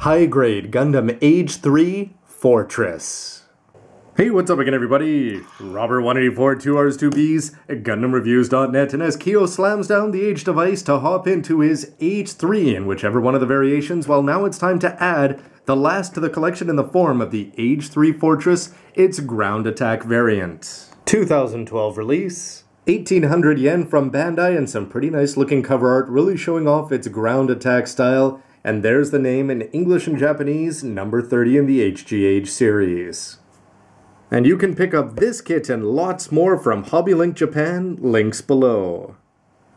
high-grade Gundam Age-3 Fortress. Hey, what's up again, everybody? Robert184, 2Rs2Bs, GundamReviews.net, and as Kio slams down the Age device to hop into his Age-3 in whichever one of the variations, well, now it's time to add the last to the collection in the form of the Age-3 Fortress, its ground attack variant. 2012 release, 1800 yen from Bandai, and some pretty nice looking cover art really showing off its ground attack style. And there's the name in English and Japanese, number 30 in the HG Age series. And you can pick up this kit and lots more from HobbyLink Japan, links below.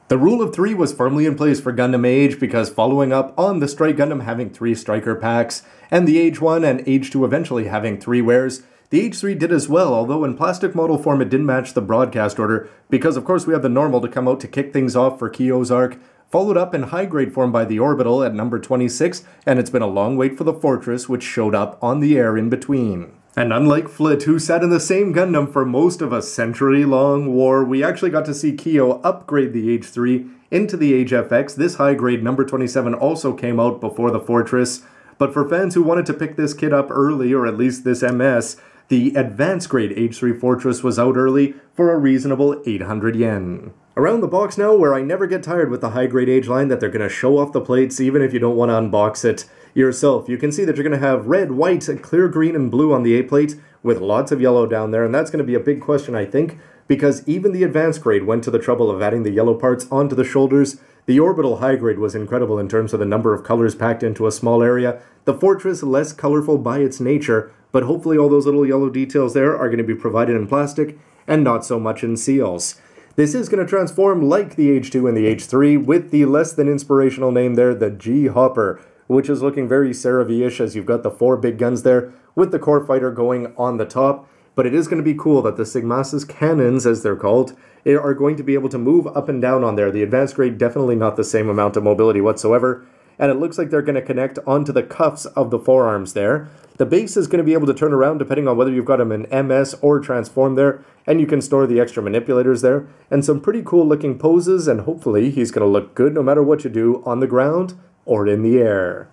The rule of 3 was firmly in place for Gundam Age because following up on the Strike Gundam having 3 striker packs, and the Age 1 and Age 2 eventually having 3 wares, the Age 3 did as well, although in plastic model form it didn't match the broadcast order, because of course we have the normal to come out to kick things off for Kio's arc, followed up in high-grade form by the Orbital at number 26, and it's been a long wait for the Fortress, which showed up on the air in between. And unlike Flit, who sat in the same Gundam for most of a century-long war, we actually got to see Kio upgrade the Age 3 into the Age FX. This high-grade number 27 also came out before the Fortress, but for fans who wanted to pick this kit up early, or at least this MS, the advanced grade Age 3 Fortress was out early for a reasonable 800 yen. Around the box now, where I never get tired with the high-grade Age line that they're going to show off the plates even if you don't want to unbox it yourself. You can see that you're going to have red, white, clear green, and blue on the A plate with lots of yellow down there, and that's going to be a big question, I think, because even the advanced grade went to the trouble of adding the yellow parts onto the shoulders. The Orbital high grade was incredible in terms of the number of colors packed into a small area. The Fortress, less colorful by its nature, but hopefully all those little yellow details there are going to be provided in plastic and not so much in seals. This is going to transform like the Age 2 and the Age 3 with the less than inspirational name there, the G-Hopper, which is looking very Cerevi-ish as you've got the 4 big guns there with the core fighter going on the top. But it is going to be cool that the Sigma's cannons, as they're called, are going to be able to move up and down on there. The advanced grade definitely not the same amount of mobility whatsoever. And it looks like they're going to connect onto the cuffs of the forearms there. The base is going to be able to turn around depending on whether you've got them in MS or transform there, and you can store the extra manipulators there, and some pretty cool looking poses, and hopefully he's going to look good no matter what you do on the ground or in the air.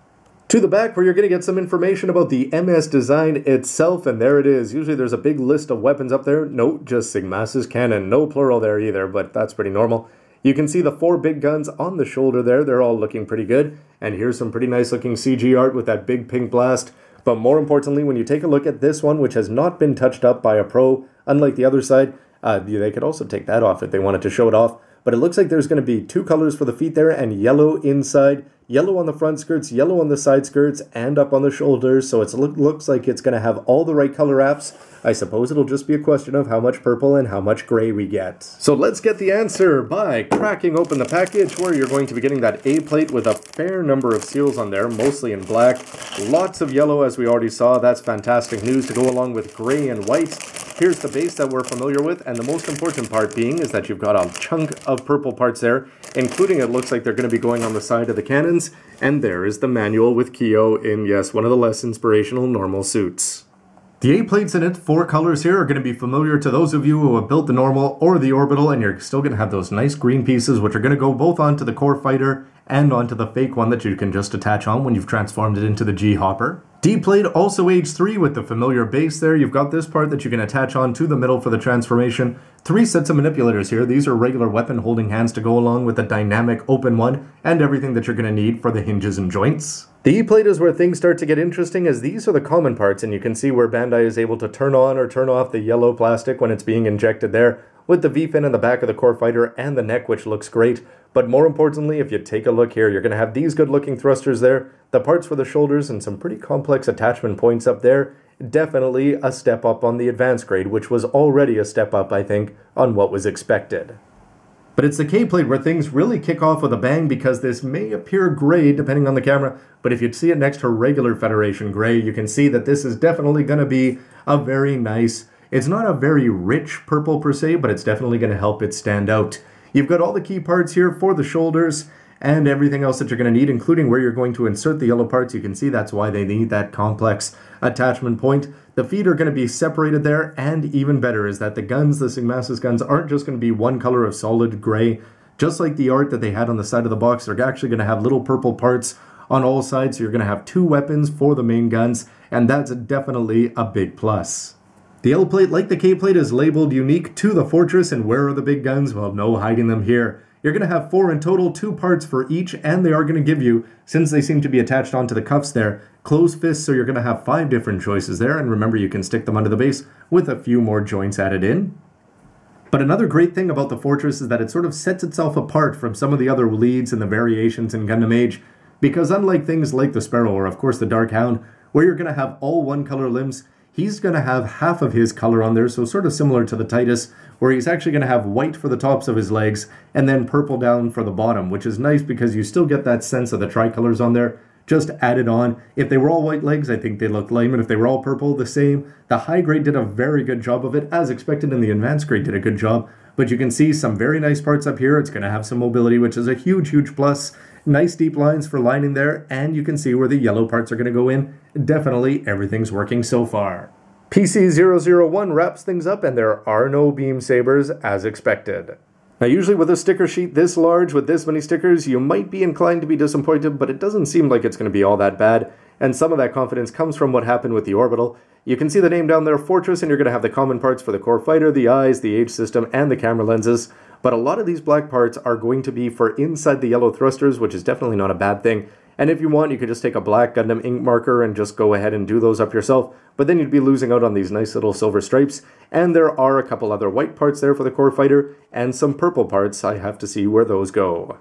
To the back where you're going to get some information about the MS design itself, and there it is. Usually there's a big list of weapons up there. No, just Sigma's cannon. No plural there either, but that's pretty normal. You can see the 4 big guns on the shoulder there. They're all looking pretty good. And here's some pretty nice looking CG art with that big pink blast. But more importantly, when you take a look at this one, which has not been touched up by a pro, unlike the other side, they could also take that off if they wanted to show it off. But it looks like there's going to be 2 colors for the feet there and yellow inside, yellow on the front skirts, yellow on the side skirts, and up on the shoulders. So it looks like it's going to have all the right color apps. I suppose it'll just be a question of how much purple and how much gray we get. So let's get the answer by cracking open the package, where you're going to be getting that A plate with a fair number of seals on there, mostly in black. Lots of yellow, as we already saw. That's fantastic news to go along with gray and white. Here's the base that we're familiar with, and the most important part being is that you've got a chunk of purple parts there, including it looks like they're going to be going on the side of the cannons, and there is the manual with Kio in, yes, one of the less inspirational normal suits. The A plates in it, 4 colors here, are going to be familiar to those of you who have built the normal or the orbital, and you're still going to have those nice green pieces, which are going to go both onto the core fighter and onto the fake one that you can just attach on when you've transformed it into the G-Hopper. D plate also Age 3 with the familiar base there. You've got this part that you can attach on to the middle for the transformation. 3 sets of manipulators here. These are regular weapon holding hands to go along with the dynamic open one and everything that you're going to need for the hinges and joints. The E plate is where things start to get interesting, as these are the common parts, and you can see where Bandai is able to turn on or turn off the yellow plastic when it's being injected there, with the V-fin in the back of the core fighter and the neck, which looks great. But more importantly, if you take a look here, you're going to have these good-looking thrusters there, the parts for the shoulders, and some pretty complex attachment points up there. Definitely a step up on the advanced grade, which was already a step up, I think, on what was expected. But it's the K-plate where things really kick off with a bang, because this may appear gray depending on the camera, but if you see it next to regular Federation gray, you can see that this is definitely going to be a very nice, it's not a very rich purple per se, but it's definitely going to help it stand out. You've got all the key parts here for the shoulders and everything else that you're going to need, including where you're going to insert the yellow parts. You can see that's why they need that complex attachment point. The feet are going to be separated there, and even better is that the guns, the Sigma's guns, aren't just going to be one color of solid gray. Just like the art that they had on the side of the box, they're actually going to have little purple parts on all sides, so you're going to have 2 weapons for the main guns, and that's definitely a big plus. The L plate, like the K plate, is labeled unique to the Fortress, and where are the big guns? Well, no hiding them here. You're going to have 4 in total, 2 parts for each, and they are going to give you, since they seem to be attached onto the cuffs there, closed fists, so you're going to have 5 different choices there, and remember you can stick them under the base with a few more joints added in. But another great thing about the Fortress is that it sort of sets itself apart from some of the other leads and the variations in Gundam Age, because unlike things like the Sparrow or of course the Dark Hound, where you're going to have all one color limbs, he's going to have half of his color on there, so sort of similar to the Titus, where he's actually going to have white for the tops of his legs and then purple down for the bottom, which is nice because you still get that sense of the tricolors on there, just added on. If they were all white legs, I think they look lame, and if they were all purple, the same. The high grade did a very good job of it, as expected, and the advanced grade did a good job. But you can see some very nice parts up here. It's going to have some mobility, which is a huge, huge plus. Nice deep lines for lining there, and you can see where the yellow parts are going to go in. Definitely, everything's working so far. PC001 wraps things up, and there are no beam sabers, as expected. Now usually with a sticker sheet this large with this many stickers, you might be inclined to be disappointed, but it doesn't seem like it's going to be all that bad, and some of that confidence comes from what happened with the orbital. You can see the name down there, Fortress, and you're going to have the common parts for the core fighter, the eyes, the age system, and the camera lenses, but a lot of these black parts are going to be for inside the yellow thrusters, which is definitely not a bad thing. And if you want, you could just take a black Gundam ink marker and just go ahead and do those up yourself, but then you'd be losing out on these nice little silver stripes. And there are a couple other white parts there for the core fighter, and some purple parts. I have to see where those go.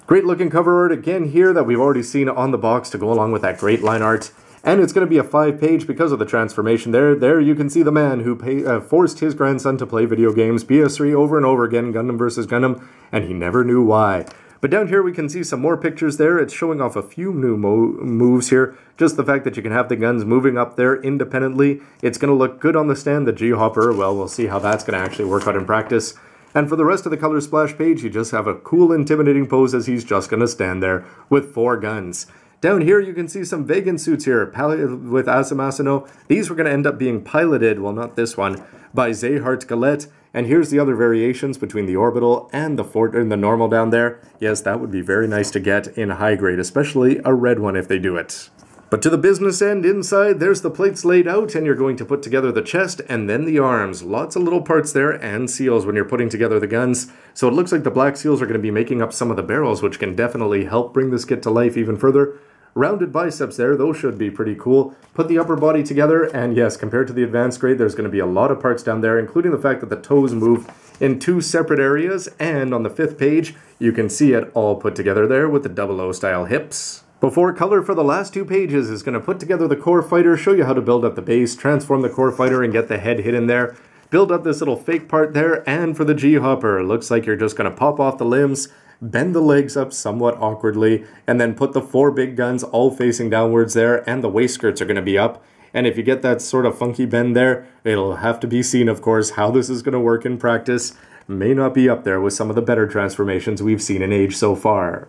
Great looking cover art again here that we've already seen on the box to go along with that great line art. And it's going to be a 5-page because of the transformation there. There you can see the man who forced his grandson to play video games, BS3 over and over again, Gundam vs. Gundam, and he never knew why. But down here we can see some more pictures there. It's showing off a few new moves here. Just the fact that you can have the guns moving up there independently. It's going to look good on the stand. The G-Hopper, well, we'll see how that's going to actually work out in practice. And for the rest of the color splash page, you just have a cool, intimidating pose as he's just going to stand there with 4 guns. Down here you can see some Vegan suits here with Asamasano. These were going to end up being piloted, well not this one, by Zayhart Galette. And here's the other variations between the orbital and the normal down there. Yes, that would be very nice to get in high grade, especially a red one if they do it. But to the business end inside, there's the plates laid out, and you're going to put together the chest and then the arms. Lots of little parts there and seals when you're putting together the guns. So it looks like the black seals are going to be making up some of the barrels, which can definitely help bring this kit to life even further. Rounded biceps there, those should be pretty cool. Put the upper body together, and yes, compared to the advanced grade, there's going to be a lot of parts down there, including the fact that the toes move in 2 separate areas, and on the 5th page, you can see it all put together there with the 00 style hips. Before color for the last 2 pages is going to put together the core fighter, show you how to build up the base, transform the core fighter, and get the head hidden there. Build up this little fake part there, and for the G-Hopper, looks like you're just going to pop off the limbs, bend the legs up somewhat awkwardly, and then put the 4 big guns all facing downwards there, and the waist skirts are going to be up. And if you get that sort of funky bend there, it'll have to be seen, of course, how this is going to work in practice. May not be up there with some of the better transformations we've seen in Age so far.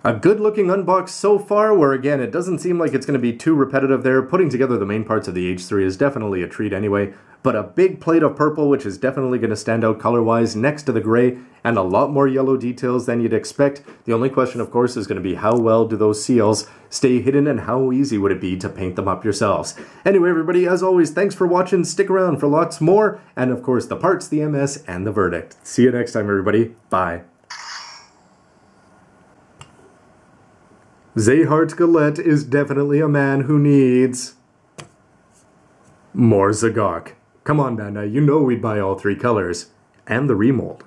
A good looking unbox so far, where again, it doesn't seem like it's going to be too repetitive there. Putting together the main parts of the Age-3 is definitely a treat anyway, but a big plate of purple, which is definitely going to stand out color-wise next to the gray, and a lot more yellow details than you'd expect. The only question, of course, is going to be how well do those seals stay hidden, and how easy would it be to paint them up yourselves. Anyway, everybody, as always, thanks for watching. Stick around for lots more, and of course, the parts, the MS, and the verdict. See you next time, everybody. Bye. Zayhart Galette is definitely a man who needs more Zagok. Come on, Bandai, you know we'd buy all 3 colors. And the remold.